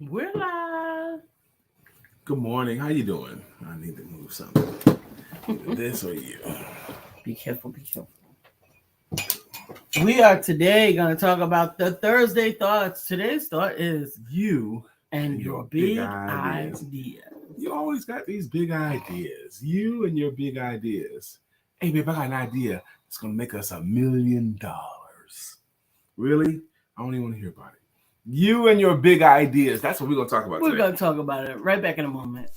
We're live. Good morning. How you doing? I need to move something. Either this or you. Be careful, be careful. We are today going to talk about the Thursday thoughts. Today's thought is you and your big ideas. You always got these big ideas. You and your big ideas. Hey, babe, I got an idea. It's going to make us $1 million. Really? I don't even want to hear about it. You and your big ideas. That's what we're going to talk about today. We're going to talk about it right back in a moment.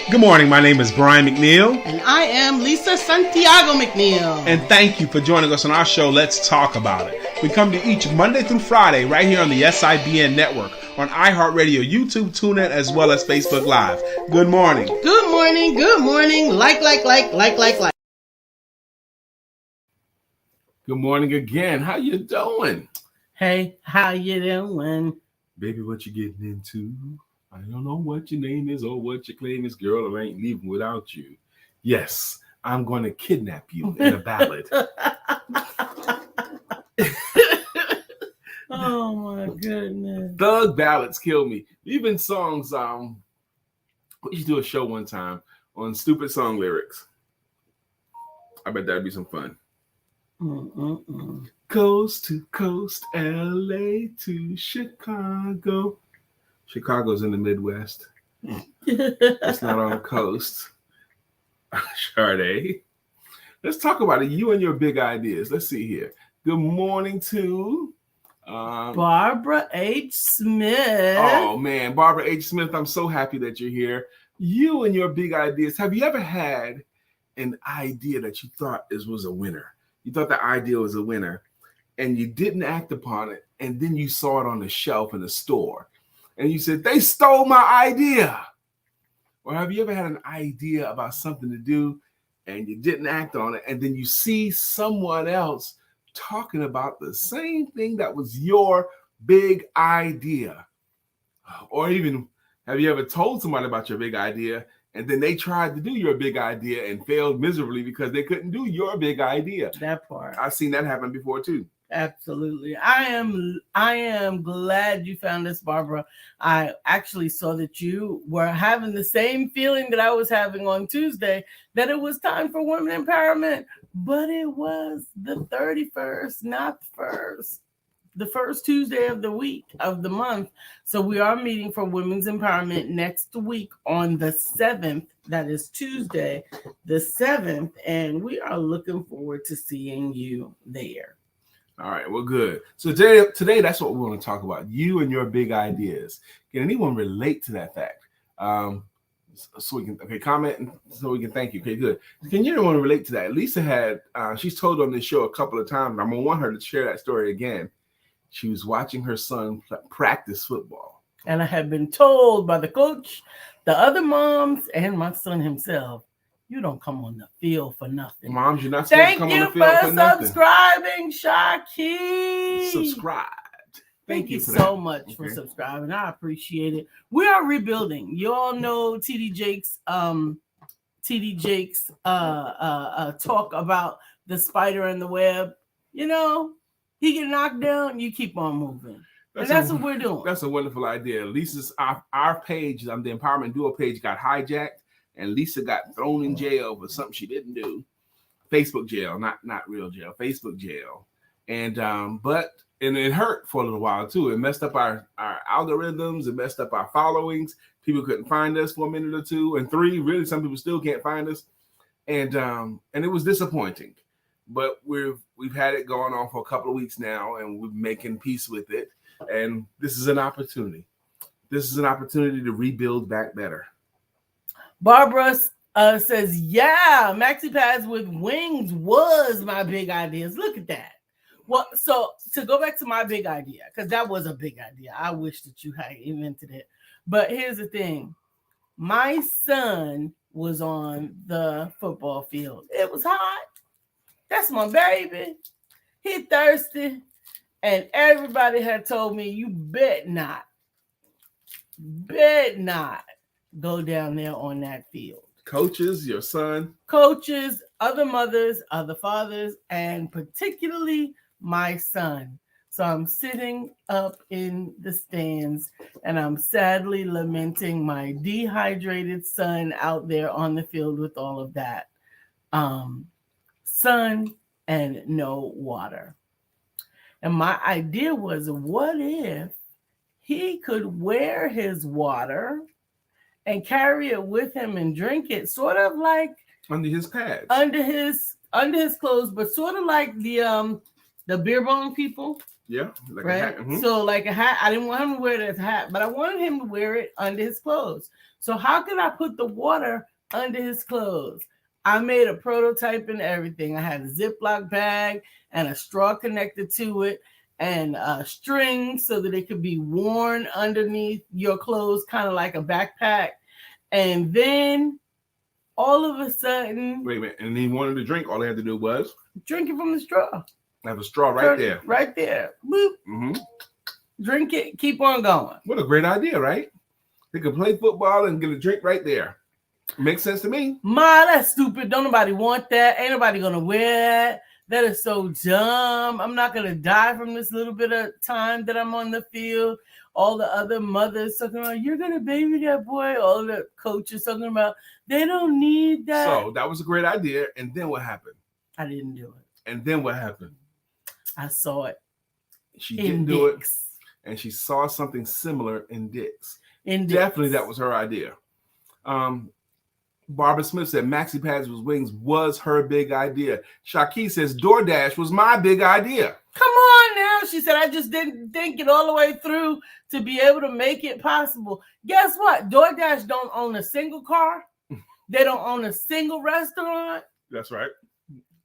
Good morning. My name is Brian McNeill. And I am Lisa Santiago McNeill. And thank you for joining us on our show, Let's Talk About It. We come to each Monday through Friday right here on the SIBN network, on iHeartRadio, YouTube, TuneIn, as well as Facebook Live. Good morning. Good morning. Good morning. Like. Good morning again. How you doing? Hey, how you doing? Baby, what you getting into? I don't know what your name is or what your claim is, girl. I ain't leaving without you. Yes, I'm going to kidnap you in a ballad. Oh my goodness. Thug ballads kill me. Even songs, we used to do a show one time on stupid song lyrics. I bet that'd be some fun. Coast to coast, LA to Chicago. Chicago's in the Midwest. It's not on the coast. Sade. Let's talk about it. You and your big ideas. Let's see here. Good morning to Barbara H. Smith. Oh, man. Barbara H. Smith, I'm so happy that you're here. You and your big ideas. Have you ever had an idea that you thought was a winner? You thought the idea was a winner, and you didn't act upon it, and then you saw it on the shelf in the store, and you said, they stole my idea. Or have you ever had an idea about something to do, and you didn't act on it, and then you see someone else talking about the same thing that was your big idea? Or even, have you ever told somebody about your big idea, and then they tried to do your big idea and failed miserably because they couldn't do your big idea? That part. I've seen that happen before too. Absolutely. I am glad you found this, Barbara. I actually saw that you were having the same feeling that I was having on Tuesday, that it was time for women empowerment, but it was the 31st, not the first Tuesday of the week of the month. So we are meeting for women's empowerment next week on the 7th. That is Tuesday, the 7th. And we are looking forward to seeing you there. All right, well, good. So today, that's what we want to talk about. You and your big ideas. Can anyone relate to that fact? So we can, comment, and so we can thank you. Okay, good. Can anyone relate to that? Lisa had, she's told on this show a couple of times, I'm going to want her to share that story again. She was watching her son practice football. And I have been told by the coach, the other moms, and my son himself, you don't come on the field for nothing. Moms, you're not supposed to come on the field for nothing. Thank you for subscribing, Shaki. Subscribed. Thank you so much for subscribing. I appreciate it. We are rebuilding. You all know TD Jake's talk about the spider and the web. You know, he get knocked down, you keep on moving. That's what we're doing. That's a wonderful idea. Lisa's our page, the Empowerment Duo page, got hijacked, and Lisa got thrown in jail for something she didn't do. Facebook jail, not real jail, Facebook jail. And it hurt for a little while too. It messed up our algorithms, it messed up our followings. People couldn't find us for a minute or two, and three, really, some people still can't find us. And it was disappointing. But we've had it going on for a couple of weeks now, and we're making peace with it. And this is an opportunity. This is an opportunity to rebuild back better. Barbara says, yeah, maxi pads with wings was my big ideas. Look at that. Well, so to go back to my big idea, because that was a big idea. I wish that you had invented it. But here's the thing. My son was on the football field. It was hot. That's my baby. He thirsty. And everybody had told me, you bet not go down there on that field. Coaches, your son. Coaches, other mothers, other fathers, and particularly my son. So I'm sitting up in the stands and I'm sadly lamenting my dehydrated son out there on the field with all of that sun and no water. And my idea was, what if he could wear his water and carry it with him and drink it, sort of like Under his pads. Under his clothes, but sort of like the beer bong people. Yeah, like right. A hat. Mm-hmm. So like a hat. I didn't want him to wear this hat, but I wanted him to wear it under his clothes. So how could I put the water under his clothes? I made a prototype and everything. I had a Ziploc bag and a straw connected to it and a string so that it could be worn underneath your clothes, kind of like a backpack. And then all of a sudden... Wait a minute. And he wanted to drink. All he had to do was... drink it from the straw. Have a straw right there. Right there. Boop. Mm-hmm. Drink it. Keep on going. What a great idea, right? They could play football and get a drink right there. Makes sense to me. Ma, that's stupid. Don't nobody want that. Ain't nobody gonna wear that. That is so dumb. I'm not gonna die from this little bit of time that I'm on the field. All the other mothers talking about, you're gonna baby that boy. All the coaches talking about, they don't need that. So that was a great idea. And then what happened? I didn't do it. And then what happened? I saw it. She didn't do it. And she saw something similar in Dick's. Definitely that was her idea. Barbara Smith said Maxi Pads with Wings was her big idea. Shaki says DoorDash was my big idea. Come on now. She said, I just didn't think it all the way through to be able to make it possible. Guess what? DoorDash don't own a single car. They don't own a single restaurant. That's right.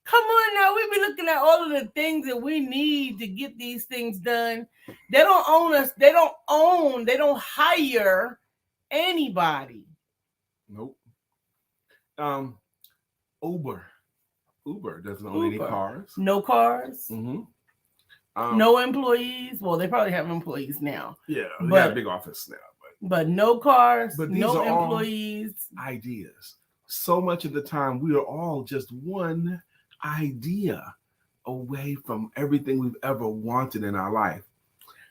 Come on now. We be looking at all of the things that we need to get these things done. They don't own us. They don't hire anybody. Nope. Uber doesn't own any cars. No cars. Mm-hmm. No employees. Well, they probably have employees now. Yeah, they got a big office now. But no cars, but these no are employees. All ideas. So much of the time, we are all just one idea away from everything we've ever wanted in our life.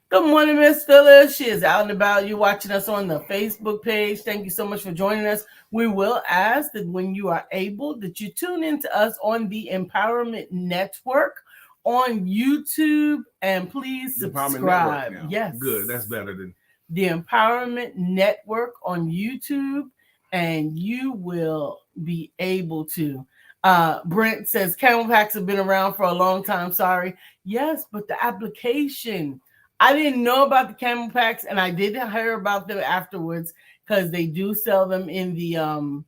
Good morning, Miss Phyllis. She is out and about. You're watching us on the Facebook page. Thank you so much for joining us. We will ask that when you are able, that you tune into us on the Empowerment Network on YouTube, and please subscribe. Yes. Good. That's better than the Empowerment Network on YouTube, and you will be able to. Brent says camel packs have been around for a long time. Sorry. Yes, but the application... I didn't know about the camel packs, and I did hear about them afterwards because they do sell them in the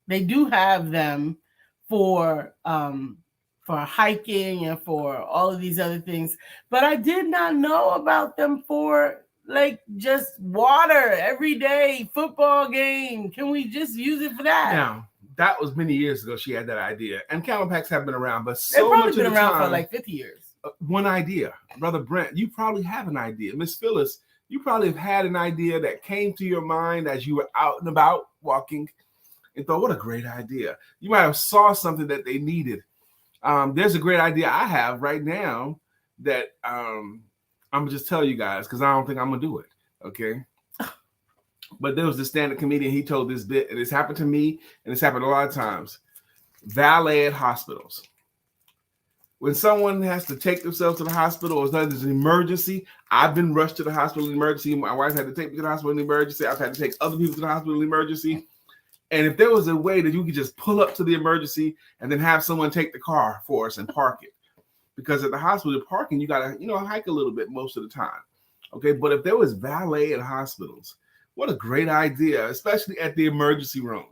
they do have them for hiking and for all of these other things. But I did not know about them for like just water every day, football game. Can we just use it for that? Now, that was many years ago. She had that idea, and camel packs have been around, but they've probably much been of the around time, for like 50 years. One idea. Brother Brent, you probably have an idea. Miss Phyllis, you probably have had an idea that came to your mind as you were out and about walking and thought, what a great idea. You might have saw something that they needed. There's a great idea I have right now that I'm going to just tell you guys because I don't think I'm going to do it, okay? But there was this stand-up comedian, he told this bit, and it's happened to me, and it's happened a lot of times. Valet at hospitals. When someone has to take themselves to the hospital or there's an emergency, I've been rushed to the hospital in emergency. My wife had to take me to the hospital in emergency. I've had to take other people to the hospital in emergency. And if there was a way that you could just pull up to the emergency and then have someone take the car for us and park it. Because at the hospital parking, you got to, hike a little bit most of the time. Okay, but if there was valet at hospitals, what a great idea, especially at the emergency room.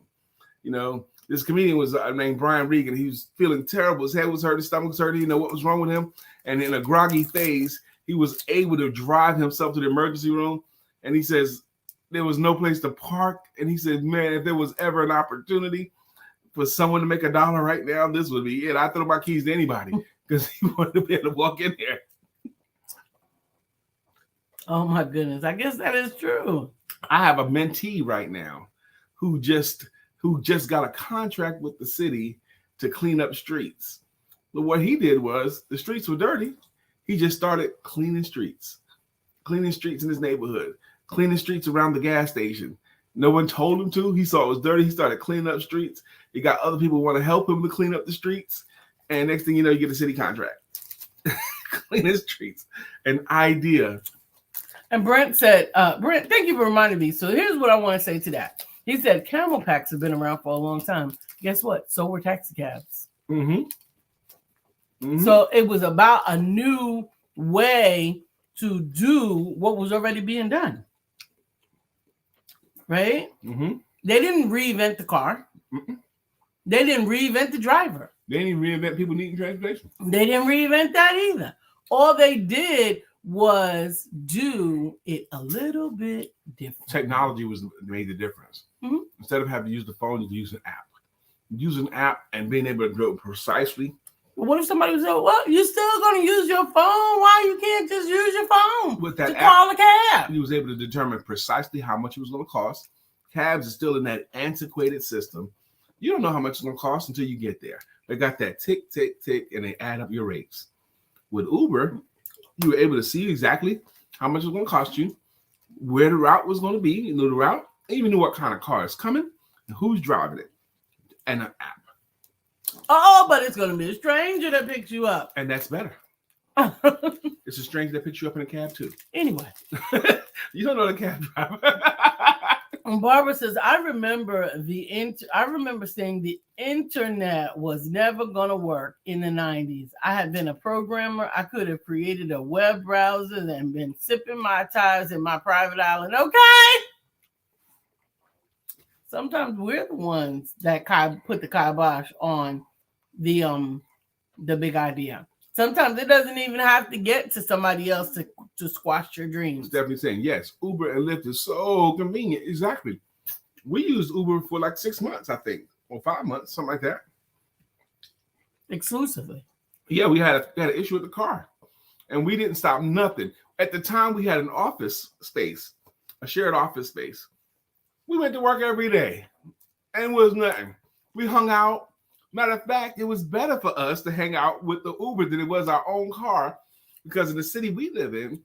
This comedian was named Brian Regan. He was feeling terrible. His head was hurt, his stomach was hurt. He didn't know what was wrong with him. And in a groggy phase, he was able to drive himself to the emergency room. And he says there was no place to park. And he said, man, if there was ever an opportunity for someone to make $1 right now, this would be it. I throw my keys to anybody because he wanted to be able to walk in there. Oh my goodness. I guess that is true. I have a mentee right now who just got a contract with the city to clean up streets. But what he did was the streets were dirty. He just started cleaning streets in his neighborhood, cleaning streets around the gas station. No one told him to. He saw it was dirty. He started cleaning up streets. He got other people who want to help him to clean up the streets. And next thing you know, you get a city contract. Cleaning streets. An idea. And Brent said, Brent, thank you for reminding me. So here's what I want to say to that. He said camel packs have been around for a long time. Guess what? So were taxi cabs. Mm-hmm. Mm-hmm. So it was about a new way to do what was already being done. Right? Mm-hmm. They didn't reinvent the car. Mm-mm. They didn't reinvent the driver. They didn't reinvent people needing transportation. They didn't reinvent that either. All they did was do it a little bit different. Technology made the difference. Mm-hmm. Instead of having to use the phone, you use an app. Use an app and being able to do it precisely. What if somebody was like, well, you're still going to use your phone? Why you can't just use your phone With that to app, call a cab? He was able to determine precisely how much it was going to cost. Cabs is still in that antiquated system. You don't know how much it's going to cost until you get there. They got that tick, tick, tick, and they add up your rates. With Uber, you were able to see exactly how much it was going to cost you, where the route was going to be. You knew the route, and even knew what kind of car is coming, and who's driving it, and an app. Oh, but it's going to be a stranger that picks you up. And that's better. It's a stranger that picks you up in a cab, too. Anyway. You don't know the cab driver. And Barbara says, I remember saying the internet was never going to work in the 90s. I had been a programmer. I could have created a web browser and been sipping my ties in my private island. Okay. Sometimes we're the ones that put the kibosh on the big idea. Sometimes it doesn't even have to get to somebody else to squash your dreams. Stephanie saying, yes, Uber and Lyft is so convenient. Exactly. We used Uber for like 6 months, I think, or 5 months, something like that. Exclusively. Yeah, we had an issue with the car, and we didn't stop nothing. At the time, we had an office space, a shared office space. We went to work every day, and it was nothing. We hung out. Matter of fact, it was better for us to hang out with the Uber than it was our own car, because in the city we live in,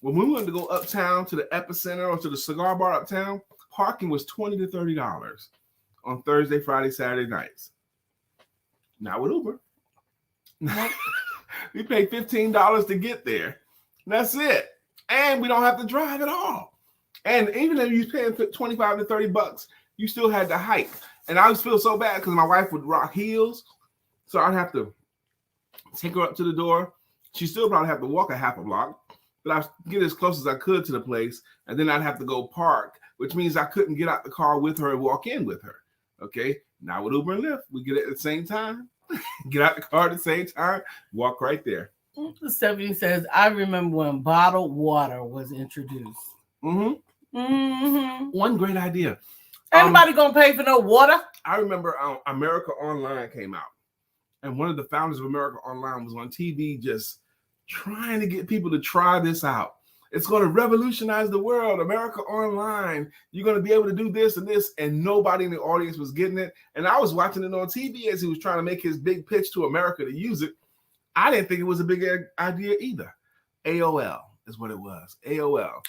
when we wanted to go uptown to the Epicenter or to the cigar bar uptown, parking was $20 to $30 on Thursday, Friday, Saturday nights. Not with Uber. We pay $15 to get there. That's it. And we don't have to drive at all. And even if you're paying $25 to $30, you still had to hike. And I just feel so bad because my wife would rock heels. So I'd have to take her up to the door. She still probably have to walk a half a block, but I'd get as close as I could to the place. And then I'd have to go park, which means I couldn't get out the car with her and walk in with her. Okay. Now with Uber and Lyft, we get it at the same time, get out the car at the same time, walk right there. Stephanie says, I remember when bottled water was introduced. Mm-hmm. Mm-hmm. One great idea. Anybody gonna pay for no water? I remember America Online came out, and one of the founders of America Online was on TV just trying to get people to try this out. It's going to revolutionize the world. America Online. You're going to be able to do this and this, and nobody in the audience was getting it. And I was watching it on TV as he was trying to make his big pitch to America to use it. I didn't think it was a big idea either. AOL is what it was. AOL.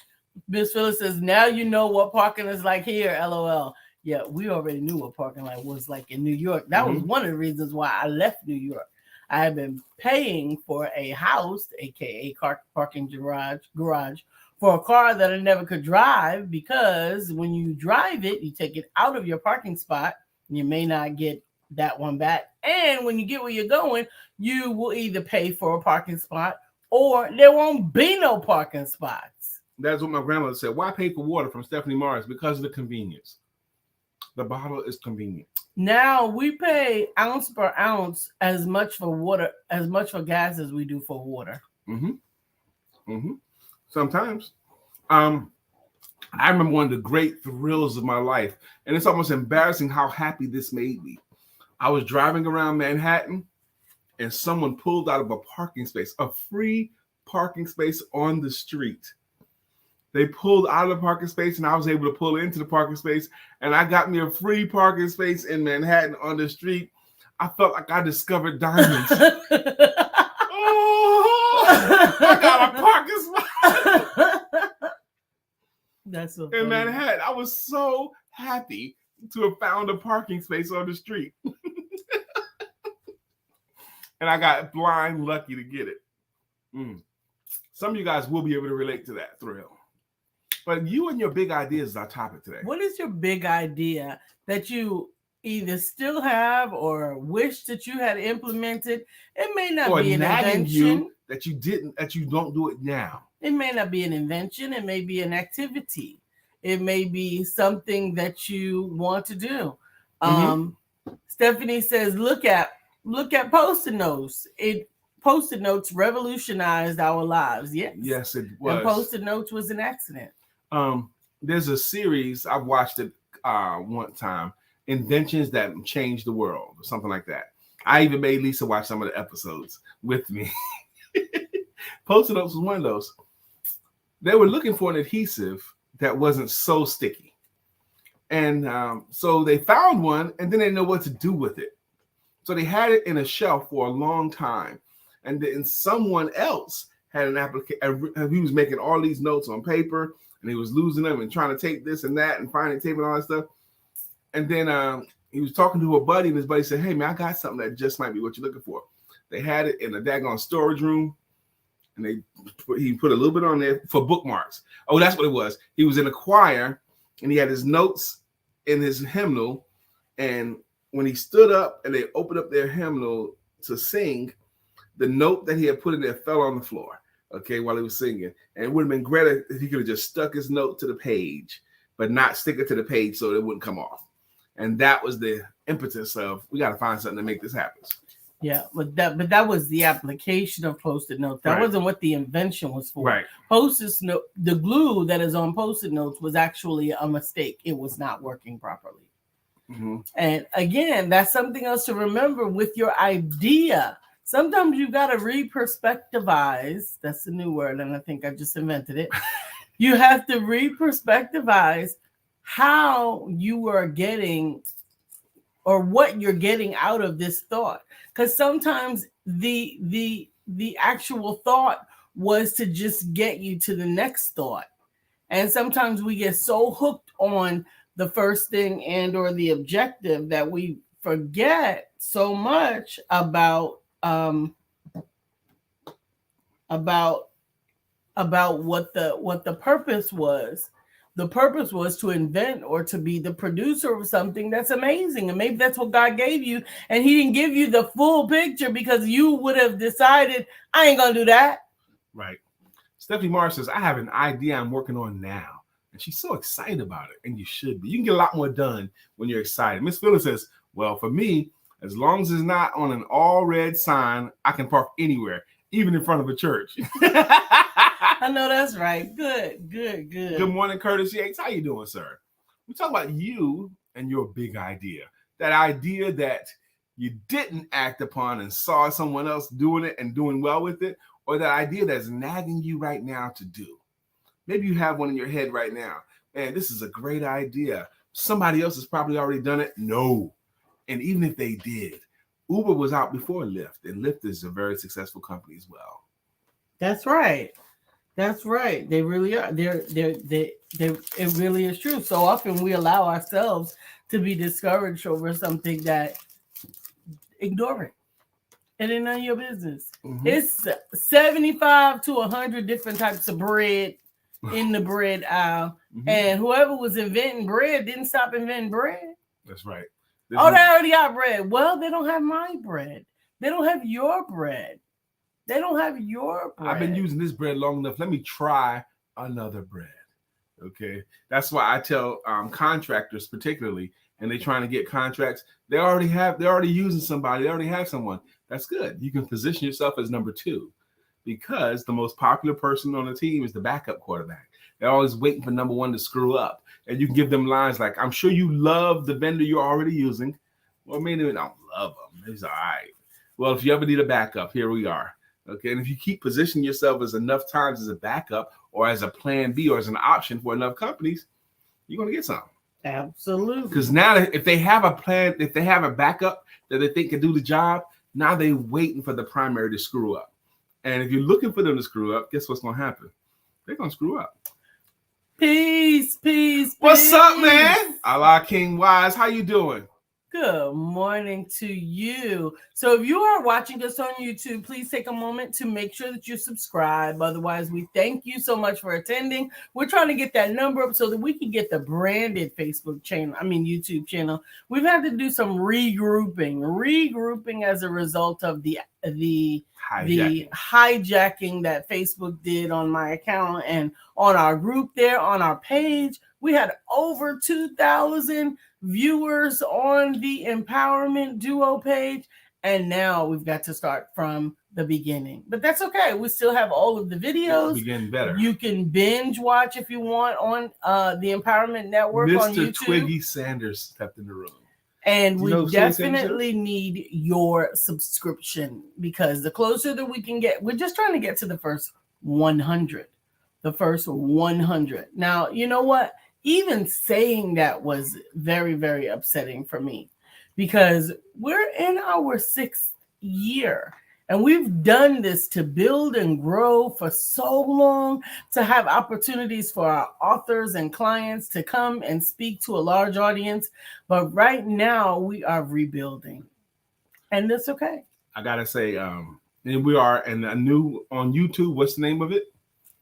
Miss Phyllis says, now you know what parking is like here, LOL. Yeah, we already knew what parking lot was like in New York. That was one of the reasons why I left New York. I had been paying for a house, aka parking garage, for a car that I never could drive, because when you drive it, you take it out of your parking spot, and you may not get that one back. And when you get where you're going, you will either pay for a parking spot or there won't be no parking spots. That's what my grandmother said. Why pay for water from Stephanie Morris? Because of the convenience. The bottle is convenient. Now we pay ounce per ounce as much for water, as much for gas as we do for water. Mm-hmm. Mm-hmm. Sometimes. I remember one of the great thrills of my life, and it's almost embarrassing how happy this made me. I was driving around Manhattan, and someone pulled out of a parking space, a free parking space on the street. They pulled out of the parking space, and I was able to pull into the parking space, and I got me a free parking space in Manhattan on the street. I felt like I discovered diamonds. Oh, I got a parking spot. That's so in Manhattan. I was so happy to have found a parking space on the street. And I got blind lucky to get it. Some of you guys will be able to relate to that thrill. But you and your big ideas is our topic today. What is your big idea that you either still have or wish that you had implemented? It may not be an invention. You that you don't do it now. It may not be an invention. It may be an activity. It may be something that you want to do. Stephanie says, look at Post-it notes. Post-it notes revolutionized our lives. Yes, it was. And Post-it notes was an accident. There's a series, I've watched it one time, Inventions That Changed the World, or something like that. I even made Lisa watch some of the episodes with me. Post-it notes was one of those. They were looking for an adhesive that wasn't so sticky. And so they found one, and then they didn't know what to do with it. So they had it in a shelf for a long time. And then someone else had an application. He was making all these notes on paper, and he was losing them and trying to tape this and that and finding tape and all that stuff. And then he was talking to a buddy, and his buddy said, hey, man, I got something that just might be what you're looking for. They had it in a daggone storage room, and he put a little bit on there for bookmarks. Oh, that's what it was. He was in a choir, and he had his notes in his hymnal, and when he stood up and they opened up their hymnal to sing, the note that he had put in there fell on the floor, okay, while he was singing. And it would have been great if he could have just stuck his note to the page, but not stick it to the page so it wouldn't come off. And that was the impetus of, we got to find something to make this happen. Yeah, but that was the application of Post-it notes. That wasn't what the invention was for. Right. Post-it note, the glue that is on Post-it notes was actually a mistake. It was not working properly. And again, that's something else to remember with your idea. Sometimes you got to re-perspectivize. That's the new word, and I think I just invented it. You have to re-perspectivize how you are getting or what you're getting out of this thought. Because sometimes the actual thought was to just get you to the next thought. And sometimes we get so hooked on the first thing and or the objective that we forget so much about what the purpose was. The purpose was to invent or to be the producer of something that's amazing. And maybe that's what God gave you. And he didn't give you the full picture because you would have decided, I ain't going to do that. Right. Stephanie Mars says, I have an idea I'm working on now. And she's so excited about it. And you should be. You can get a lot more done when you're excited. Miss Phyllis says, well, for me, as long as it's not on an all red sign, I can park anywhere, even in front of a church. I know that's right. Good. Good morning, Curtis Yates. How you doing, sir? We talk about you and your big idea. That idea that you didn't act upon and saw someone else doing it and doing well with it, or that idea that's nagging you right now to do. Maybe you have one in your head right now. Man, this is a great idea. Somebody else has probably already done it. No. And even if they did, Uber was out before Lyft, and Lyft is a very successful company as well. That's right. They really are. It really is true. So often we allow ourselves to be discouraged over something that ignore it. It ain't none of your business. It's 75 to 100 different types of bread in the bread aisle. And whoever was inventing bread didn't stop inventing bread. That's right. They already got bread. Well, they don't have my bread. They don't have your bread. I've been using this bread long enough. Let me try another bread. Okay. That's why I tell contractors particularly, and they're trying to get contracts. They're already using somebody. They already have someone. That's good. You can position yourself as number two because the most popular person on the team is the backup quarterback. They're always waiting for number one to screw up. And you can give them lines like, I'm sure you love the vendor you're already using. Well, maybe I don't love them. It's all right. Well, if you ever need a backup, here we are. Okay, and if you keep positioning yourself as enough times as a backup or as a plan B or as an option for enough companies, you're going to get something. Absolutely. Because now if they have a plan, if they have a backup that they think can do the job, now they're waiting for the primary to screw up. And if you're looking for them to screw up, guess what's going to happen? They're going to screw up. Peace. What's up, man? Allah King Wise, how you doing? Good morning to you. So if you are watching us on YouTube, please take a moment to make sure that you subscribe. Otherwise, we thank you so much for attending. We're trying to get that number up so that we can get the branded YouTube channel. We've had to do some regrouping as a result of the hijacking that Facebook did on my account and on our group there on our page. We had over 2,000 viewers on the Empowerment Duo page, and now we've got to start from the beginning. But that's okay. We still have all of the videos. We're getting better. You can binge watch if you want on the Empowerment Network on YouTube. Mr. Twiggy Sanders stepped in the room. And we definitely need your subscription, because the closer that we can get, we're just trying to get to the first 100. The first 100. Now, you know what? Even saying that was very, very upsetting for me, because we're in our 6th year and we've done this to build and grow for so long, to have opportunities for our authors and clients to come and speak to a large audience. But right now we are rebuilding, and that's okay. I got to say, and we are in a new on YouTube. What's the name of it?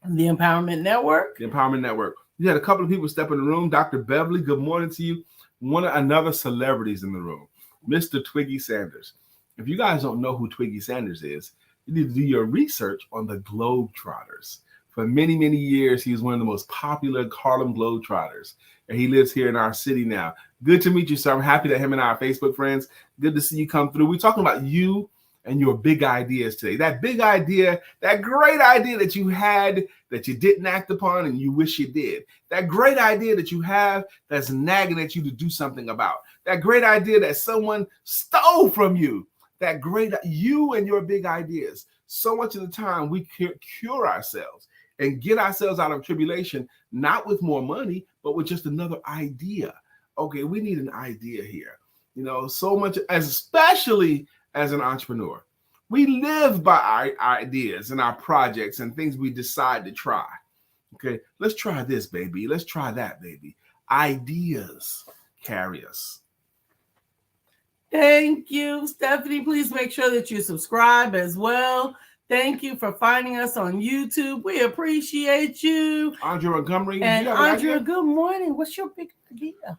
The Empowerment Network. The Empowerment Network. You had a couple of people step in the room. Dr. Beverly, good morning to you. Another celebrities in the room, Mr. Twiggy Sanders. If you guys don't know who Twiggy Sanders is, you need to do your research on the Globetrotters. For many, many years, he was one of the most popular Harlem Globetrotters, and he lives here in our city now. Good to meet you, sir. I'm happy that him and I are Facebook friends. Good to see you come through. We're talking about you and your big ideas today. That big idea, that great idea that you had that you didn't act upon and you wish you did. That great idea that you have that's nagging at you to do something about. That great idea that someone stole from you. That great, you and your big ideas. So much of the time we cure ourselves and get ourselves out of tribulation, not with more money, but with just another idea. Okay, we need an idea here. You know, so much, especially as an entrepreneur, we live by our ideas and our projects and things we decide to try. Okay, let's try this, baby. Let's try that, baby. Ideas carry us. Thank you, Stephanie. Please make sure that you subscribe as well. Thank you for finding us on YouTube. We appreciate you. Andrea Montgomery. And Andrea, good morning. What's your big idea?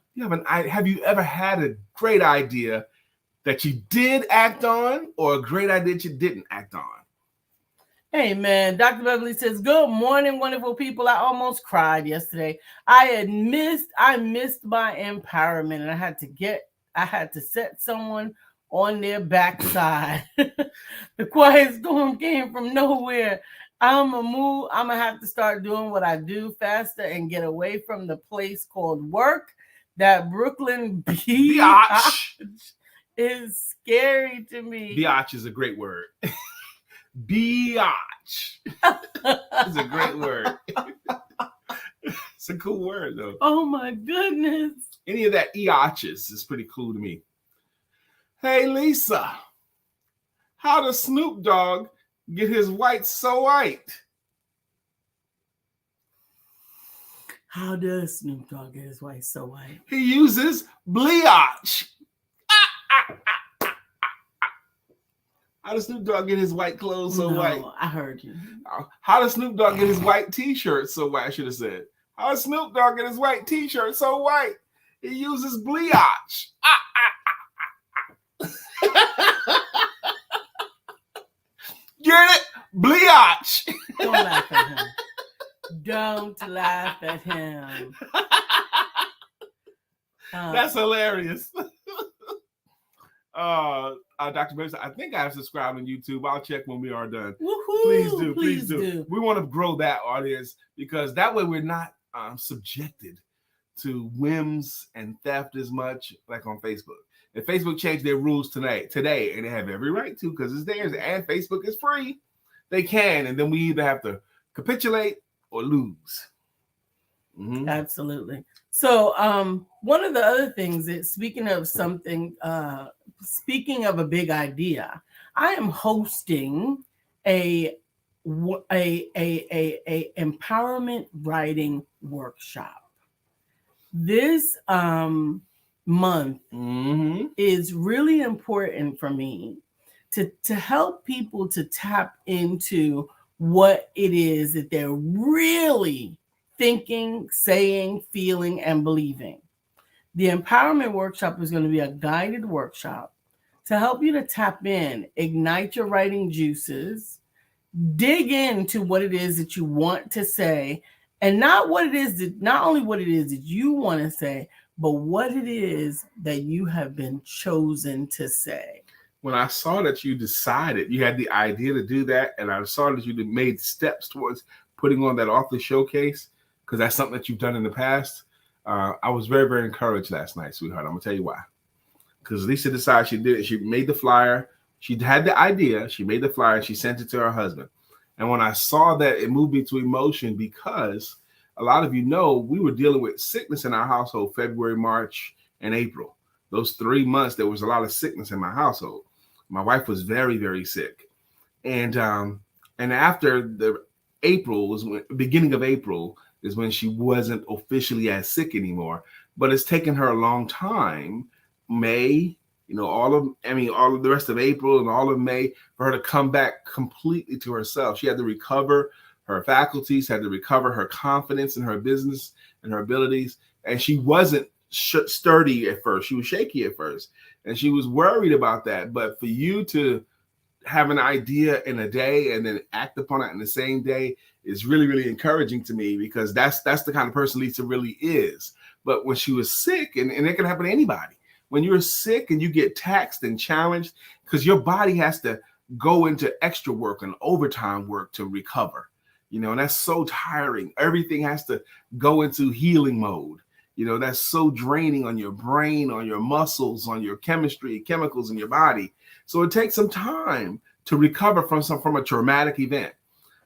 Have you ever had a great idea that you did act on, or a great idea that you didn't act on? Hey, man. Dr. Beverly says, good morning, wonderful people. I almost cried yesterday. I missed my empowerment, and I had to set someone on their backside. The quiet storm came from nowhere. I'm gonna have to start doing what I do faster and get away from the place called work. That Brooklyn biatch is scary to me. Biatch is a great word. Biatch is a great word. It's a cool word, though. Oh my goodness. Any of that eotches is pretty cool to me. Hey, Lisa, how does Snoop Dogg get his white so white? How does Snoop Dogg get his white so white? He uses bleach. How does Snoop Dogg get his white clothes so white? I heard you. How does Snoop Dogg get his white t-shirt so white? I should have said. How does Snoop Dogg get his white t-shirt so white? He uses bleach. Get it? Bleach. Don't laugh at him. Don't laugh at him. That's hilarious. Dr. Bates, I think I have subscribed on YouTube. I'll check when we are done. Woohoo, Please do. We want to grow that audience, because that way we're not subjected to whims and theft as much like on Facebook. If Facebook changed their rules today, and they have every right to, because it's theirs, and Facebook is free. They can, and then we either have to capitulate or lose. Mm-hmm. Absolutely. So one of the other things is, speaking of a big idea, I am hosting a empowerment writing workshop. This month is really important for me to help people to tap into what it is that they're really thinking, saying, feeling, and believing. The empowerment workshop is going to be a guided workshop to help you to tap in, ignite your writing juices, dig into what it is that you want to say, and not only what it is that you want to say, but what it is that you have been chosen to say. When I saw that you decided, you had the idea to do that, and I saw that you made steps towards putting on that author showcase, because that's something that you've done in the past, I was very, very encouraged last night, sweetheart. I'm going to tell you why. Because Lisa decided she did it. She made the flyer. She had the idea. She made the flyer, and she sent it to her husband. And when I saw that, it moved me to emotion, because a lot of you know we were dealing with sickness in our household February, March, and April. Those 3 months, there was a lot of sickness in my household. My wife was very, very sick. And after the beginning of April is when she wasn't officially as sick anymore. But it's taken her a long time, May, all of the rest of April and all of May, for her to come back completely to herself. She had to recover her faculties, had to recover her confidence in her business and her abilities. And she wasn't sturdy at first. She was shaky at first. And she was worried about that. But for you to have an idea in a day and then act upon it in the same day is really, really encouraging to me, because that's the kind of person Lisa really is. But when she was sick, and it can happen to anybody, when you're sick and you get taxed and challenged, because your body has to go into extra work and overtime work to recover, and that's so tiring. Everything has to go into healing mode. That's so draining on your brain, on your muscles, on your chemistry, chemicals in your body. So it takes some time to recover from a traumatic event.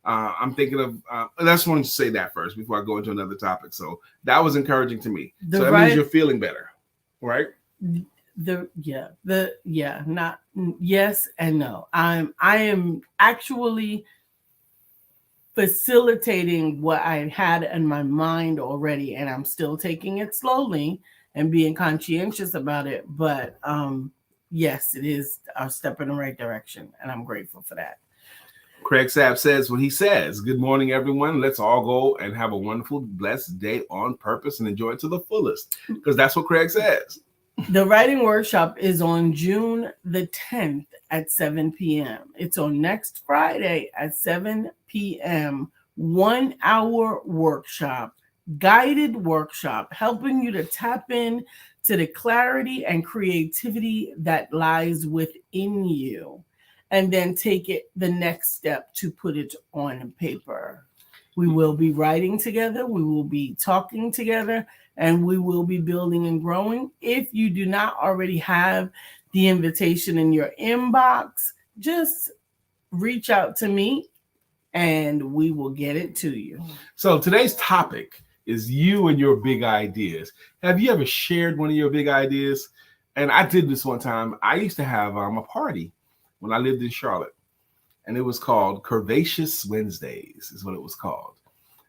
I'm thinking of, I just wanted to say that first before I go into another topic. So that was encouraging to me. So that means you're feeling better, right? Yes and no. I am actually facilitating what I had in my mind already, and I'm still taking it slowly and being conscientious about it. But yes, it is a step in the right direction, and I'm grateful for that. Craig Sapp says what he says. Good morning, everyone. Let's all go and have a wonderful, blessed day on purpose and enjoy it to the fullest, because that's what Craig says. The writing workshop is on June the 10th at 7 p.m. It's on next Friday at 7 p.m. 1 hour workshop, guided workshop, helping you to tap in to the clarity and creativity that lies within you, and then take it the next step to put it on paper. We will be writing together. We will be talking together, and we will be building and growing. If you do not already have the invitation in your inbox, just reach out to me and we will get it to you. So today's topic is you and your big ideas. Have you ever shared one of your big ideas? And I did this one time. I used to have a party when I lived in Charlotte, and it was called Curvaceous Wednesdays is what it was called.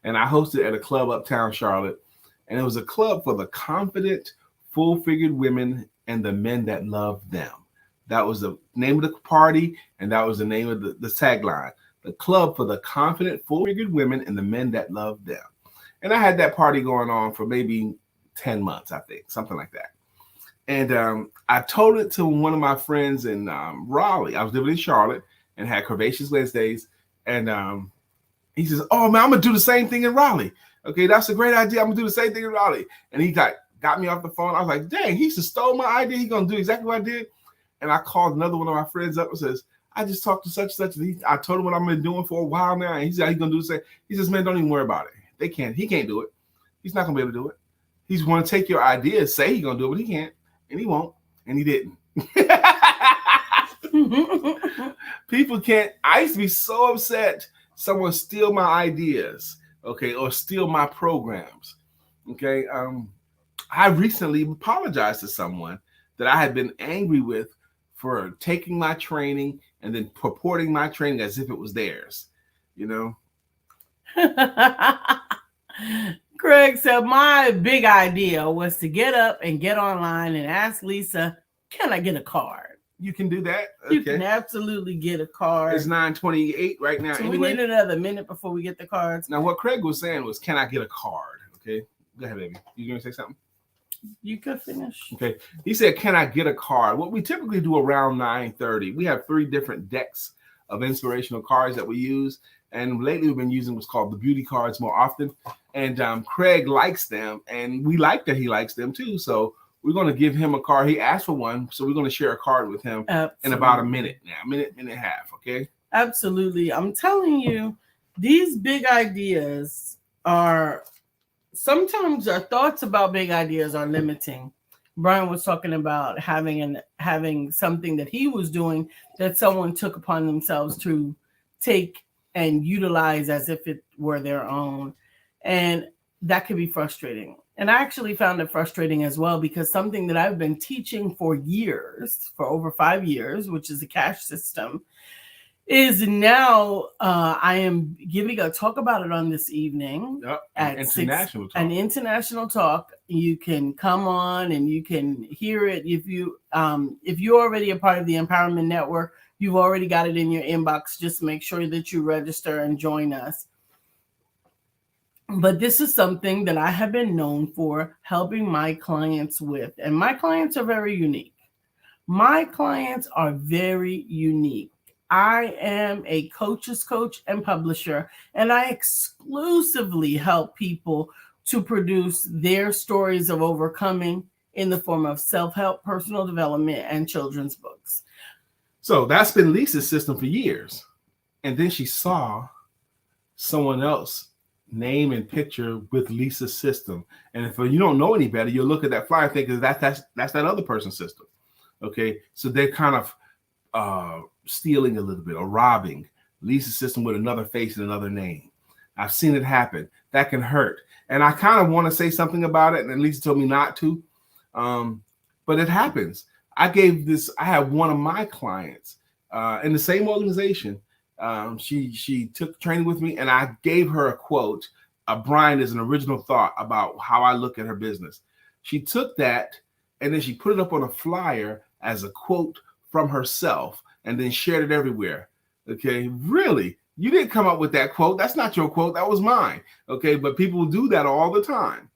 And I hosted at a club uptown Charlotte, and it was a club for the confident, full-figured women and the men that love them. That was the name of the party, and that was the name of the tagline. The club for the confident, full-figured women and the men that love them. And I had that party going on for maybe 10 months, I think, something like that. And I told it to one of my friends in Raleigh. I was living in Charlotte and had Curvaceous Wednesdays. And he says, "Oh, man, I'm going to do the same thing in Raleigh." Okay, that's a great idea. I'm going to do the same thing in Raleigh. And he got me off the phone. I was like, dang, he just stole my idea. He's going to do exactly what I did. And I called another one of my friends up and says, "I just talked to such and such. I told him what I've been doing for a while now." And he said he's going to do the same. He says, "Man, don't even worry about it. He can't do it. He's not going to be able to do it. He's going to take your idea, say he's going to do it, but he can't. And he won't." And he didn't. People can't. I used to be so upset someone steal my ideas, okay, or steal my programs, okay. I recently apologized to someone that I had been angry with for taking my training and then purporting my training as if it was theirs, you know. Craig said, my big idea was to get up and get online and ask Lisa, can I get a card? You can do that. Okay. You can absolutely get a card. It's 9:28 right now. So anyway. We need another minute before we get the cards. Now, what Craig was saying was, can I get a card? Okay. Go ahead, baby. You going to say something? You could finish. Okay. He said, can I get a card? What we typically do around 9:30, we have 3 different decks of inspirational cards that we use. And lately we've been using what's called the beauty cards more often. And Craig likes them. And we like that he likes them too. So we're going to give him a card. He asked for one. So we're going to share a card with him in about a minute now. Minute and a half. Okay. Absolutely. I'm telling you, these big ideas are sometimes our thoughts about big ideas are limiting. Brian was talking about having something that he was doing that someone took upon themselves to take and utilize as if it were their own. And that could be frustrating. And I actually found it frustrating as well, because something that I've been teaching for years, for over 5 years, which is a cash system, is now I am giving a talk about it on this evening. Yep. At an international talk. You can come on and you can hear it. If you're already a part of the Empowerment Network, you've already got it in your inbox. Just make sure that you register and join us. But this is something that I have been known for helping my clients with. And my clients are very unique. My clients are very unique. I am a coach's coach and publisher, and I exclusively help people to produce their stories of overcoming in the form of self-help, personal development, and children's books. So that's been Lisa's system for years. And then she saw someone else name and picture with Lisa's system. And if you don't know any better, you'll look at that flyer thinking that's that other person's system. Okay. So they're kind of stealing a little bit or robbing Lisa's system with another face and another name. I've seen it happen. That can hurt. And I kind of want to say something about it. And Lisa told me not to. But it happens. I had one of my clients in the same organization. She took training with me, and I gave her a quote. Brian is an original thought about how I look at her business. She took that and then she put it up on a flyer as a quote from herself and then shared it everywhere. Okay, really? You didn't come up with that quote. That's not your quote. That was mine. Okay, but people do that all the time.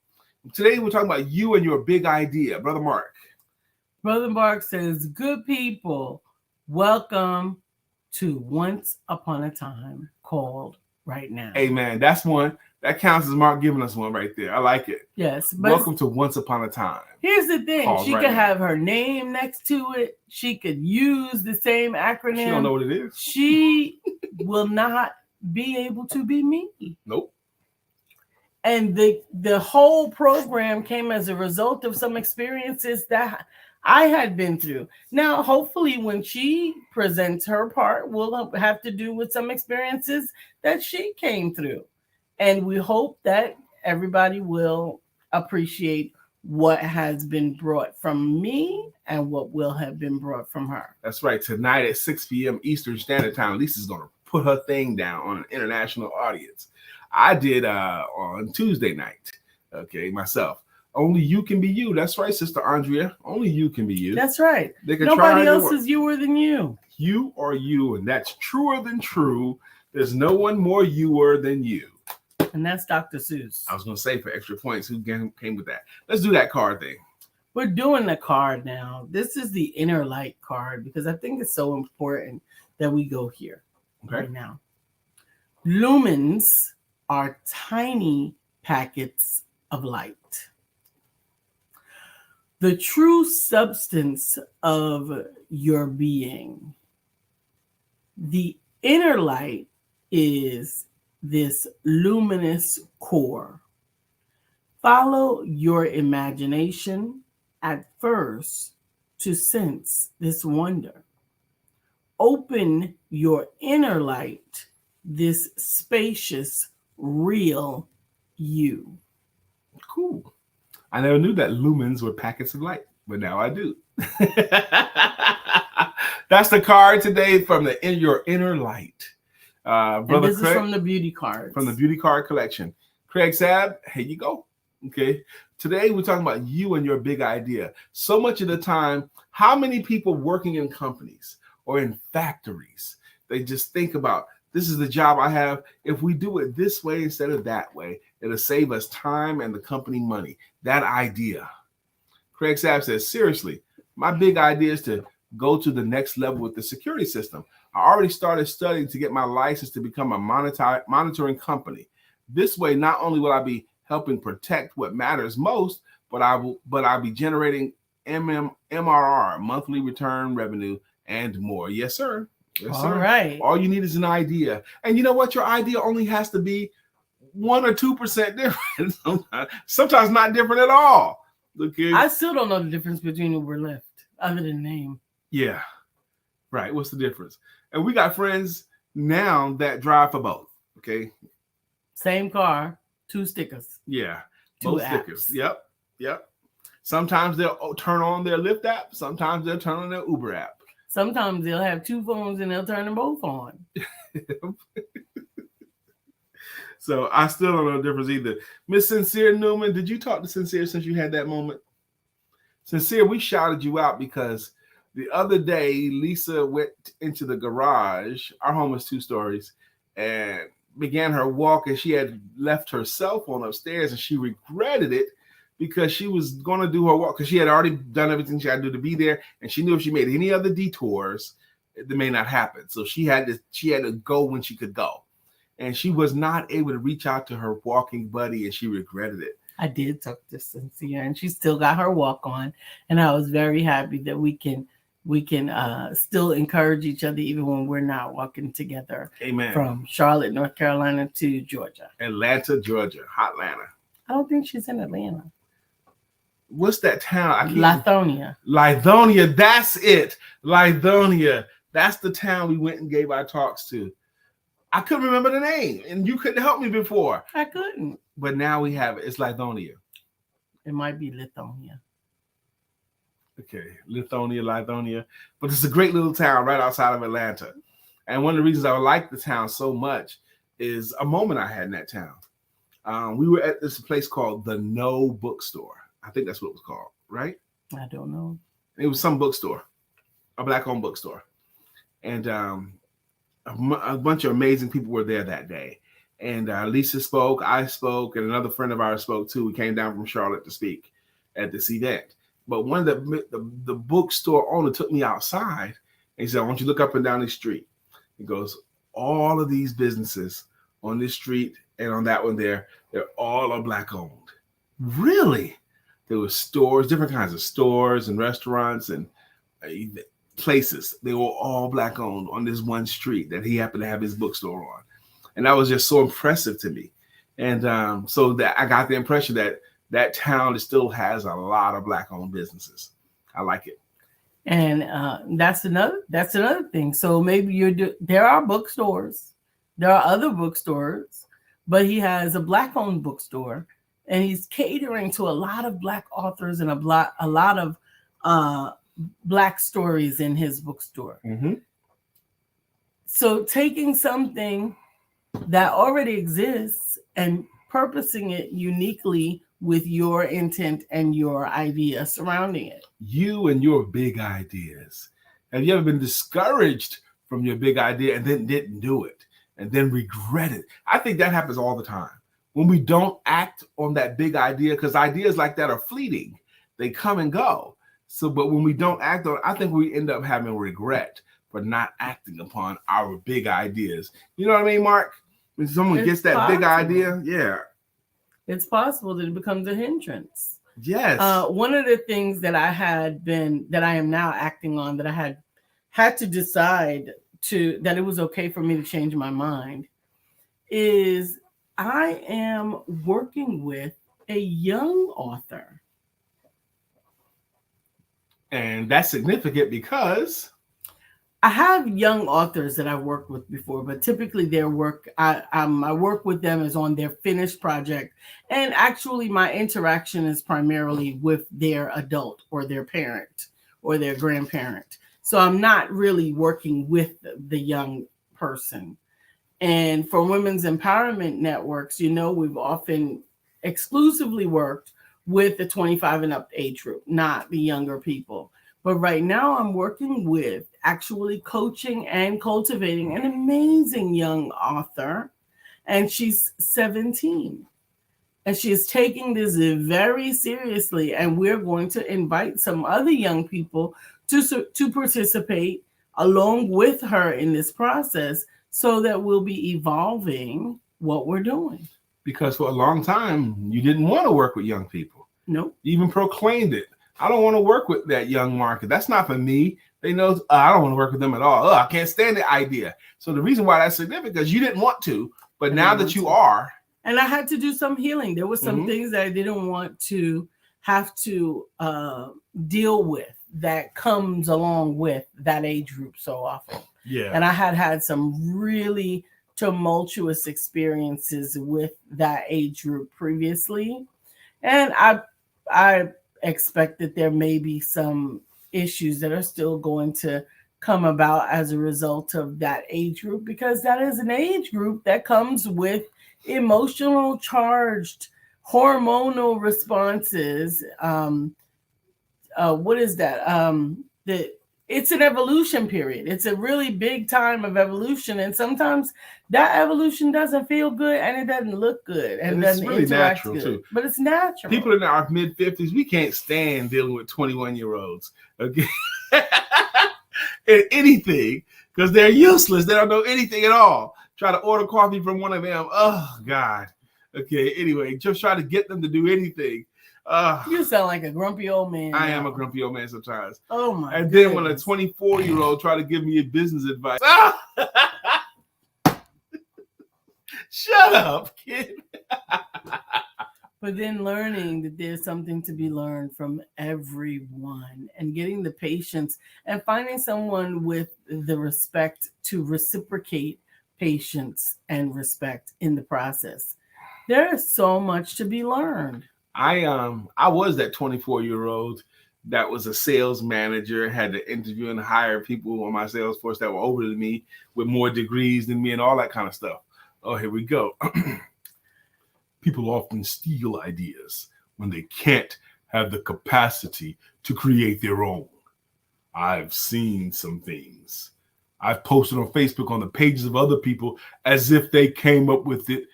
Today we're talking about you and your big idea, Brother Mark. Brother Mark says, good people, welcome to Once Upon a Time, called right now. Amen. That's one. That counts as Mark giving us one right there. I like it. Yes. But welcome to Once Upon a Time. Here's the thing. She could have her name next to it. She could use the same acronym. She don't know what it is. She will not be able to be me. Nope. And the whole program came as a result of some experiences that I had been through. Now, hopefully, when she presents her part, we'll have to do with some experiences that she came through. And we hope that everybody will appreciate what has been brought from me and what will have been brought from her. That's right. Tonight at 6 p.m. Eastern Standard Time, Lisa's going to put her thing down on an international audience. I did on Tuesday night, okay, myself. Only you can be you. That's right, Sister Andrea. Only you can be you. That's right. Nobody else is youer than you. You are you, and that's truer than true. There's no one more youer than you. And that's Dr. Seuss. I was going to say for extra points, who came with that? Let's do that card thing. We're doing the card now. This is the inner light card because I think it's so important that we go here right now. Lumens are tiny packets of light. The true substance of your being. The inner light is this luminous core. Follow your imagination at first to sense this wonder. open your inner light, this spacious, real you. Cool. I never knew that lumens were packets of light, but now I do. That's the card today from your inner light. Brother And this Craig, is from the beauty cards. from the beauty card collection. Craig Sabb, here you go. Okay. Today we're talking about you and your big idea. So much of the time, how many people working in companies or in factories, they just think about, this is the job I have. If we do it this way instead of that way, it'll save us time and the company money. That idea. Craig Sabb says, seriously, my big idea is to go to the next level with the security system. I already started studying to get my license to become a monitoring company. This way, not only will I be helping protect what matters most, but I'll be generating MRR, monthly return revenue, and more. Yes, sir. Yes, All sir. right. All you need is an idea. And you know what? Your idea only has to be 1 or 2% different. Sometimes not different at all. Okay. I still don't know the difference between Uber and Lyft, other than name. Yeah. Right. What's the difference? And we got friends now that drive for both. Okay. Same car, 2 stickers. Yeah. 2 Both apps. stickers. Yep. Sometimes they'll turn on their Lyft app. Sometimes they'll turn on their Uber app. Sometimes they'll have 2 phones and they'll turn them both on. So I still don't know the difference either. Miss Sincere Newman, did you talk to Sincere since you had that moment? Sincere, we shouted you out because the other day Lisa went into the garage. Our home is 2 stories, and began her walk, and she had left her cell phone upstairs, and she regretted it because she was going to do her walk because she had already done everything she had to do to be there, and she knew if she made any other detours, it may not happen. So she had to go when she could go. And she was not able to reach out to her walking buddy, and she regretted it. I did talk to Cynthia, and she still got her walk on, and I was very happy that we can still encourage each other even when we're not walking together. Amen. From Charlotte, North Carolina to Georgia. Atlanta, Georgia. Hot Atlanta. I don't think she's in Atlanta. What's that town? Lithonia. Lithonia. That's it. Lithonia. That's the town we went and gave our talks to. I couldn't remember the name, and you couldn't help me before. I couldn't. But now we have it. It's Lithonia. It might be Lithonia. Okay, Lithonia. But it's a great little town right outside of Atlanta. And one of the reasons I like the town so much is a moment I had in that town. We were at this place called the No Bookstore. I think that's what it was called, right? I don't know. It was some bookstore, a Black-owned bookstore. And a bunch of amazing people were there that day. And Lisa spoke, I spoke, and another friend of ours spoke too. We came down from Charlotte to speak at this event. But one of the bookstore owner took me outside and he said, I want you to look up and down the street. He goes, all of these businesses on this street and on that one there, they're all Black owned. Really? There were stores, different kinds of stores and restaurants and places. They were all Black owned on this one street that he happened to have his bookstore on. And that was just so impressive to me. And so that I got the impression that town still has a lot of Black owned businesses. I like it. And that's another thing. So maybe there are bookstores. There are other bookstores, but he has a Black owned bookstore, and he's catering to a lot of Black authors and a lot of Black stories in his bookstore. Mm-hmm. So taking something that already exists and purposing it uniquely with your intent and your idea surrounding it. You and your big ideas. Have you ever been discouraged from your big idea and then didn't do it and then regret it? I think that happens all the time. When we don't act on that big idea, because ideas like that are fleeting. They come and go. So, but when we don't act on it, I think we end up having regret for not acting upon our big ideas. You know what I mean, Mark? When someone gets that big idea, yeah. It's possible that it becomes a hindrance. Yes. One of the things that I am now acting on, that I had to decide that it was okay for me to change my mind, is I am working with a young author. And that's significant because I have young authors that I've worked with before, but typically their work, I work with them is on their finished project, and actually my interaction is primarily with their adult or their parent or their grandparent. So I'm not really working with the young person. And for women's empowerment networks, we've often exclusively worked with the 25 and up age group, not the younger people. But right now, I'm working with actually coaching and cultivating an amazing young author, and she's 17. And she is taking this very seriously. And we're going to invite some other young people to participate along with her in this process so that we'll be evolving what we're doing. Because for a long time, you didn't want to work with young people. Nope. You even proclaimed it. I don't want to work with that young market. That's not for me. They know I don't want to work with them at all. I can't stand the idea. So the reason why that's significant is you didn't want to, but now that you are. And I had to do some healing. There were some things that I didn't want to have to deal with that comes along with that age group so often. Yeah. And I had some really tumultuous experiences with that age group previously. And I expect that there may be some issues that are still going to come about as a result of that age group, because that is an age group that comes with emotional charged hormonal responses. What is that? It's an evolution period. It's a really big time of evolution. And sometimes that evolution doesn't feel good and it doesn't look good. And it's doesn't really interact natural good. too. But it's natural. People in our mid-50s, we can't stand dealing with 21-year-olds. Okay. In anything, because they're useless. They don't know anything at all. Try to order coffee from one of them. Oh, God. Okay. Anyway, just try to get them to do anything. You sound like a grumpy old man. I am a grumpy old man sometimes. Oh my! And goodness. then when a 24-year-old try to give me a business advice, shut up, kid. But then learning that there's something to be learned from everyone, and getting the patience and finding someone with the respect to reciprocate patience and respect in the process. There is so much to be learned. I was that 24-year-old that was a sales manager, had to interview and hire people on my sales force that were older than me with more degrees than me and all that kind of stuff. Oh, here we go. People often steal ideas when they can't have the capacity to create their own. I've seen some things. I've posted on Facebook on the pages of other people as if they came up with it,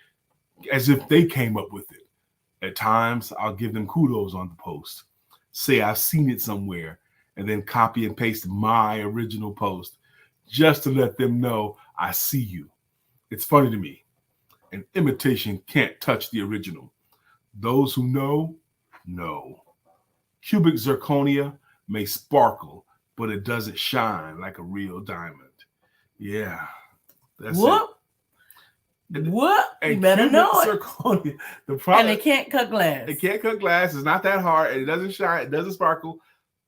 At times, I'll give them kudos on the post, say I've seen it somewhere, and then copy and paste my original post just to let them know I see you. It's funny to me. An imitation can't touch the original. Those who know. Cubic zirconia may sparkle, but it doesn't shine like a real diamond. Yeah, that's What? What? You better know it. Zirconia, the product, and it can't cut glass. It can't cut glass. It's not that hard, and it doesn't shine. It doesn't sparkle.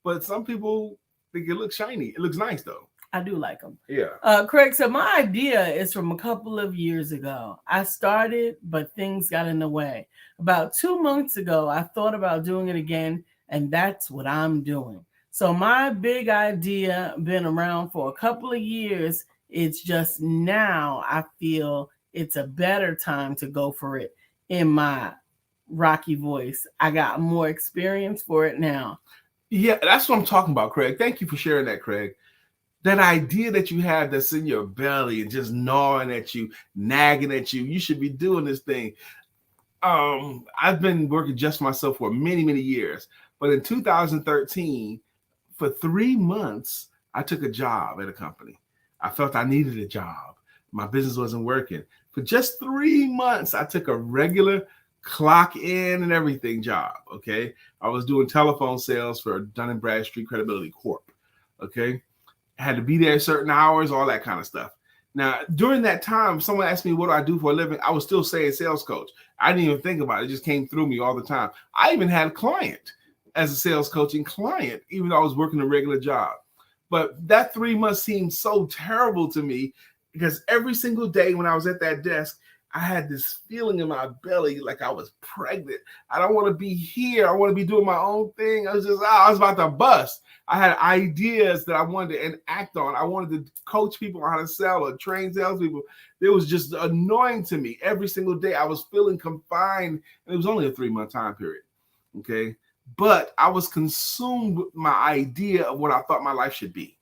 But some people think it looks shiny. It looks nice, though. I do like them. Yeah. Craig, so my idea is from a couple of years ago. I started, but things got in the way. About 2 months ago, I thought about doing it again, and that's what I'm doing. So my big idea, been around for a couple of years. It's just now I feel it's a better time to go for it in my rocky voice. I got more experience for it now. Yeah, that's what I'm talking about, Craig. Thank you for sharing that, Craig. That idea that you have that's in your belly and just gnawing at you, nagging at you, you should be doing this thing. I've been working just for myself for many, many years. But in 2013, for 3 months, I took a job at a company. I felt I needed a job. My business wasn't working. For just 3 months, I took a regular clock in and everything job, okay? I was doing telephone sales for Dun & Bradstreet Credibility Corp, okay? I had to be there certain hours, all that kind of stuff. Now, during that time, someone asked me, what do I do for a living? I was still saying sales coach. I didn't even think about it. It just came through me all the time. I even had a client as a sales coaching client, even though I was working a regular job. But that 3 months seemed so terrible to me because every single day when I was at that desk, I had this feeling in my belly like I was pregnant. I don't want to be here. I want to be doing my own thing. I was about to bust. I had ideas that I wanted to enact on. I wanted to coach people on how to sell or train salespeople. It was just annoying to me. Every single day I was feeling confined. And it was only a 3-month time period. Okay. But I was consumed with my idea of what I thought my life should be.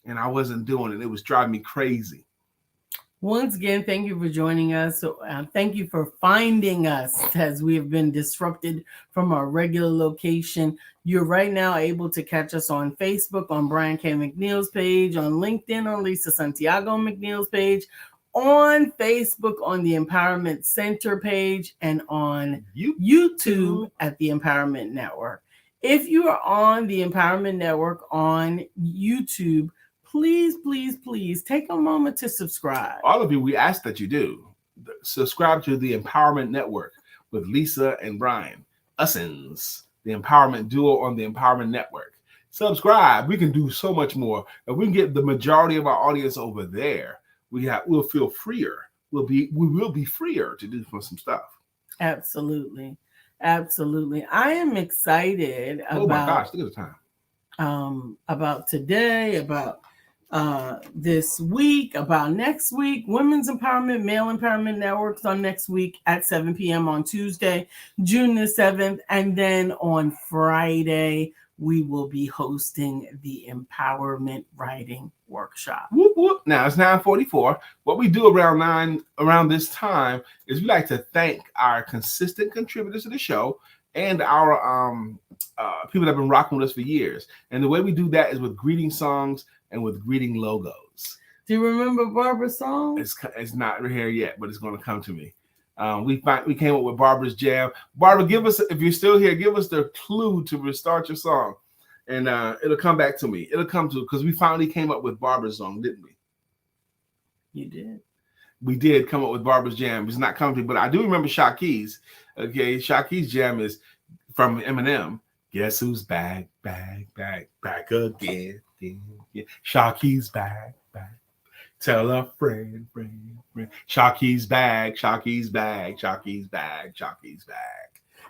And I wasn't doing it. It was driving me crazy. Once again, thank you for joining us. So, thank you for finding us as we have been disrupted from our regular location. You're right now able to catch us on Facebook, on Brian K. McNeill's page, on LinkedIn, on Lisa Santiago McNeill's page, on Facebook, on the Empowerment Center page, and on YouTube at the Empowerment Network. If you are on the Empowerment Network on YouTube, please take a moment to subscribe. All of you, we ask that you do. Subscribe to the Empowerment Network with Lisa and Brian. Ussins, the Empowerment Duo on the Empowerment Network. Subscribe. We can do so much more. If we can get the majority of our audience over there, we'll feel freer. We will be freer to do some stuff. Absolutely. I am excited about. Oh my gosh, look at the time. About today, about this week, about next week. Women's Empowerment, Male Empowerment Networks on next week at 7 p.m. on Tuesday, June the 7th. And then on Friday, we will be hosting the Empowerment Writing Workshop. Whoop, whoop. Now it's 9:44. What we do around this time is we like to thank our consistent contributors to the show and our people that have been rocking with us for years. And the way we do that is with greeting songs and with greeting logos. Do you remember Barbara's song? It's not here yet, but it's going to come to me. We came up with Barbara's Jam. Barbara, give us, if you're still here, give us the clue to restart your song. And it'll come back to me. It'll come to, because we finally came up with Barbara's song, didn't we? You did. We did come up with Barbara's Jam. It's not coming to me, but I do remember Shaki's. Okay, Shaki's Jam is from Eminem. Guess who's back again. Shaki's back. Tell a friend. Shaki's back.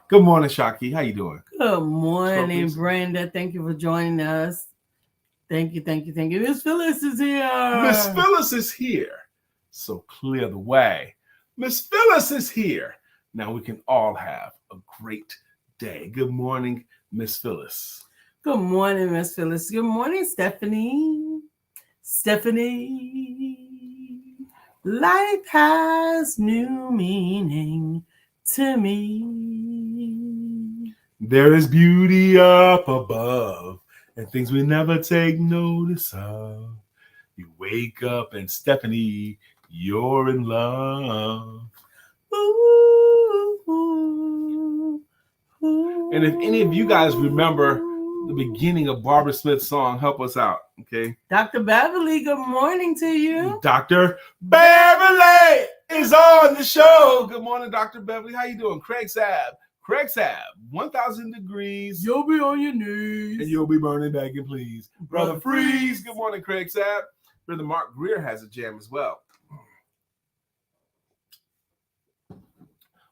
Good morning, Shaki. How you doing? Good morning, Brenda. Thank you for joining us. Thank you. Miss Phyllis is here. Miss Phyllis is here. So clear the way. Miss Phyllis is here. Now we can all have a great day. Good morning, Miss Phyllis. Good morning, Miss Phyllis. Good morning, Stephanie. Life has new meaning to me. There is beauty up above and things we never take notice of. You wake up and Stephanie, you're in love. Ooh. And if any of you guys remember the beginning of Barbara Smith's song, help us out, okay? Dr. Beverly, good morning to you. Dr. Beverly is on the show. Good morning, Dr. Beverly. How you doing? Craig Saab, 1,000 degrees. You'll be on your knees. And you'll be burning back and please. Brother Freeze. Good morning, Craig Saab. Brother Mark Greer has a jam as well.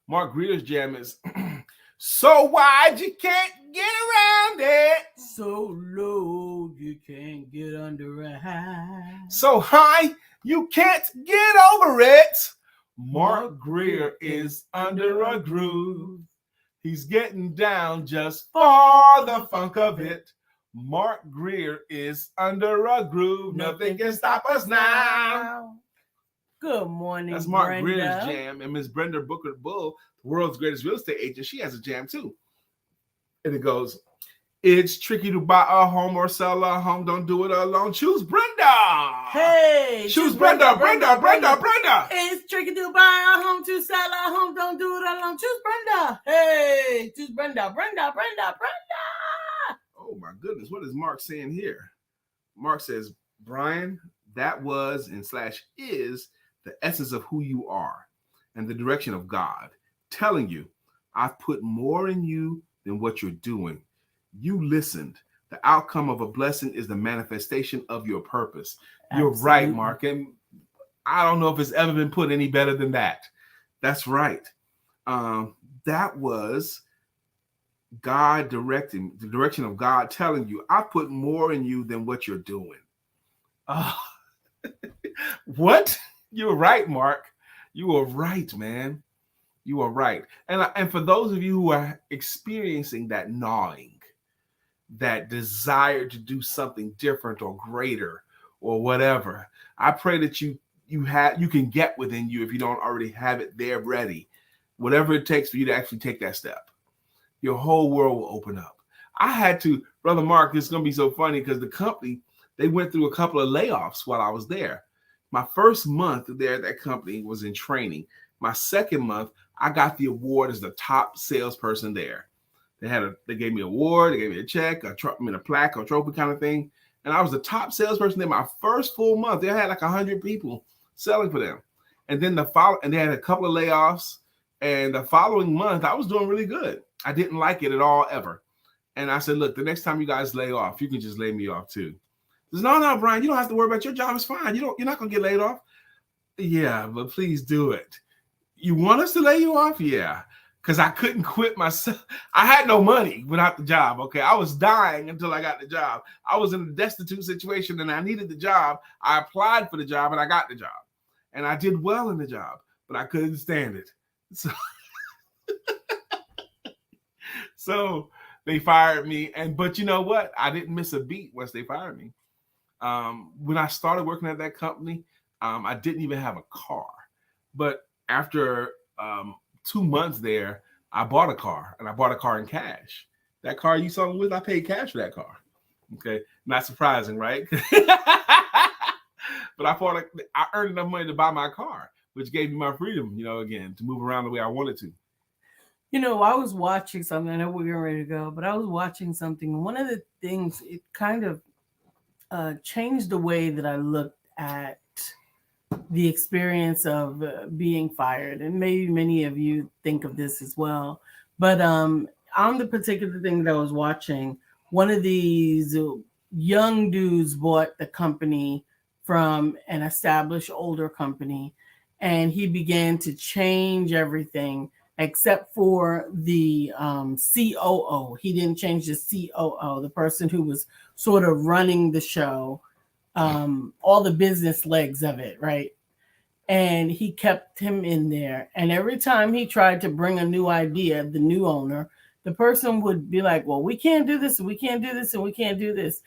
Mark Greer's jam is so wide you can't get around it. So low you can't get under a high. So high you can't get over it. Mark Greer is under a groove. He's getting down just for the funk of it. Mark Greer is under a groove. Nothing can stop us now. Good morning, That's Mark Brenda. Greer's jam. And Miss Brenda Booker Bull, the world's greatest real estate agent, she has a jam too. And it goes, it's tricky to buy a home or sell a home. Don't do it alone. Choose Brenda. Hey. Choose Brenda. It's tricky to buy a home, to sell a home. Don't do it alone. Choose Brenda. Hey. Choose Brenda. Oh my goodness. What is Mark saying here? Mark says, Brian, that was and / is the essence of who you are and the direction of God, telling you, I've put more in you than what you're doing. You listened. The outcome of a blessing is the manifestation of your purpose. You're Absolutely. right, Mark. And I don't know if it's ever been put any better than that. That's right. That was God directing, the direction of God telling you, I put more in you than what you're doing. What? You're right, Mark. You are right, man. You are right. And for those of you who are experiencing that gnawing, that desire to do something different or greater or whatever, I pray that you can get within you, if you don't already have it there ready, whatever it takes for you to actually take that step. Your whole world will open up. I had to, Brother Mark, it's going to be so funny because the company, they went through a couple of layoffs while I was there. My first month there at that company was in training. My second month, I got the award as the top salesperson there. They gave me an award, they gave me a check, a plaque, a trophy kind of thing. And I was the top salesperson there. My first full month, they had like 100 people selling for them. And then they had a couple of layoffs. And the following month, I was doing really good. I didn't like it at all, ever. And I said, look, the next time you guys lay off, you can just lay me off too. He says, no, Brian, you don't have to worry about your job. It's fine. You're not going to get laid off. Yeah, but please do it. You want us to lay you off? Yeah. Because I couldn't quit myself. I had no money without the job. Okay. I was dying until I got the job. I was in a destitute situation and I needed the job. I applied for the job and I got the job. And I did well in the job, but I couldn't stand it. So they fired me. But you know what? I didn't miss a beat once they fired me. When I started working at that company, I didn't even have a car. But after 2 months there, I bought a car, and I bought a car in cash. That car you saw me with, I paid cash for that car. Okay, not surprising, right? But I earned enough money to buy my car, which gave me my freedom, again, to move around the way I wanted to. I was watching something. I know we're getting ready to go, but I was watching something. One of the things, it kind of changed the way that I looked at the experience of being fired. And maybe many of you think of this as well. But on the particular thing that I was watching, one of these young dudes bought the company from an established older company, and he began to change everything except for the COO. He didn't change the COO, the person who was sort of running the show, all the business legs of it, right? And he kept him in there. And every time he tried to bring a new idea, the new owner, the person would be like, well, we can't do this, and we can't do this, and we can't do this.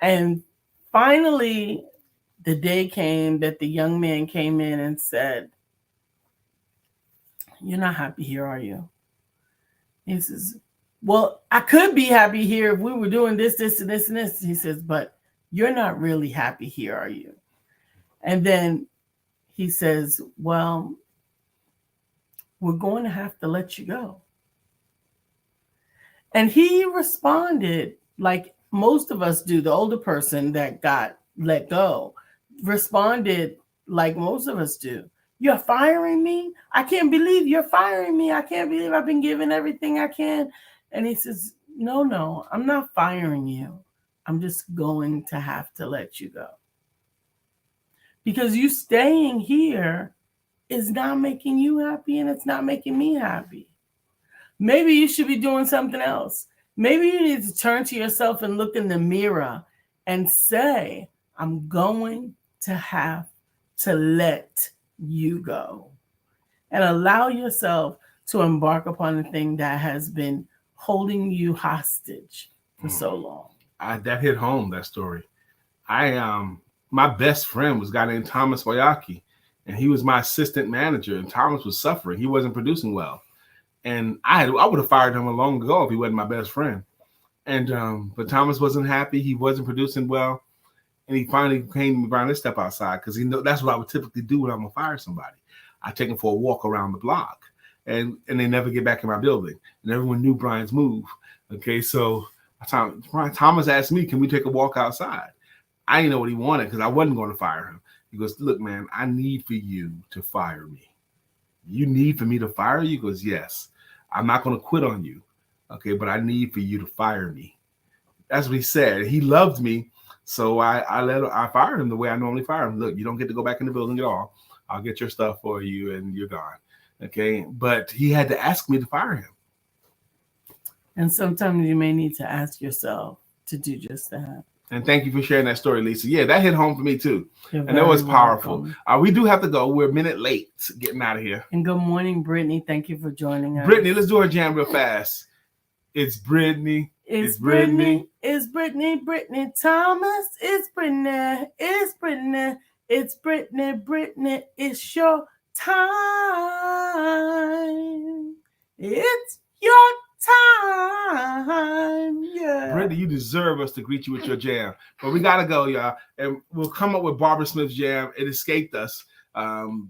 And finally, the day came that the young man came in and said, you're not happy here, are you? He says, well, I could be happy here if we were doing this, this, and this, and this. He says, but you're not really happy here, are you? And then he says, well, we're going to have to let you go. And he responded like most of us do. The older person that got let go responded like most of us do. You're firing me? I can't believe you're firing me. I can't believe I've been giving everything I can. And he says, no, I'm not firing you. I'm just going to have to let you go. Because you staying here is not making you happy, and it's not making me happy. Maybe you should be doing something else. Maybe you need to turn to yourself and look in the mirror and say, I'm going to have to let you go. And allow yourself to embark upon a thing that has been holding you hostage for so long. That hit home, that story. My best friend was a guy named Thomas Wayaki, and he was my assistant manager, and Thomas was suffering. He wasn't producing well. And I would have fired him long ago if he wasn't my best friend. And but Thomas wasn't happy. He wasn't producing well. And he finally came to me, Brian, let's step outside, because that's what I would typically do when I'm going to fire somebody. I take them for a walk around the block, and they never get back in my building. And everyone knew Brian's move. Okay, so Thomas asked me, can we take a walk outside? I didn't know what he wanted because I wasn't going to fire him. He goes, look, man, I need for you to fire me. You need for me to fire you? He goes, yes. I'm not going to quit on you. Okay, but I need for you to fire me. That's what he said. He loved me, so I fired him the way I normally fire him. Look, you don't get to go back in the building at all. I'll get your stuff for you, and you're gone. Okay, but he had to ask me to fire him. And sometimes you may need to ask yourself to do just that. And thank you for sharing that story, Lisa. Yeah, that hit home for me too. You're And that was very powerful. welcome. We do have to go. We're a minute late getting out of here. And good morning, Brittany. Thank you for joining us. Brittany, let's do our jam real fast. It's Brittany. It's Brittany. It's Brittany. Brittany Thomas. It's Brittany. It's Brittany. It's Brittany. Brittany. It's your time. It's your time. Yeah. Brittany, you deserve us to greet you with your jam. But we got to go, y'all. And we'll come up with Barbara Smith's jam. It escaped us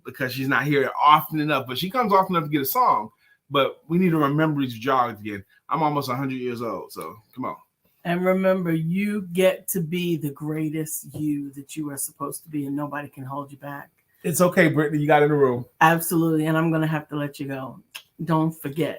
because she's not here often enough. But she comes often enough to get a song. But we need to remember these jogs again. I'm almost 100 years old, so come on. And remember, you get to be the greatest you that you are supposed to be, and nobody can hold you back. It's okay, Brittany. You got in the room. Absolutely. And I'm going to have to let you go. Don't forget,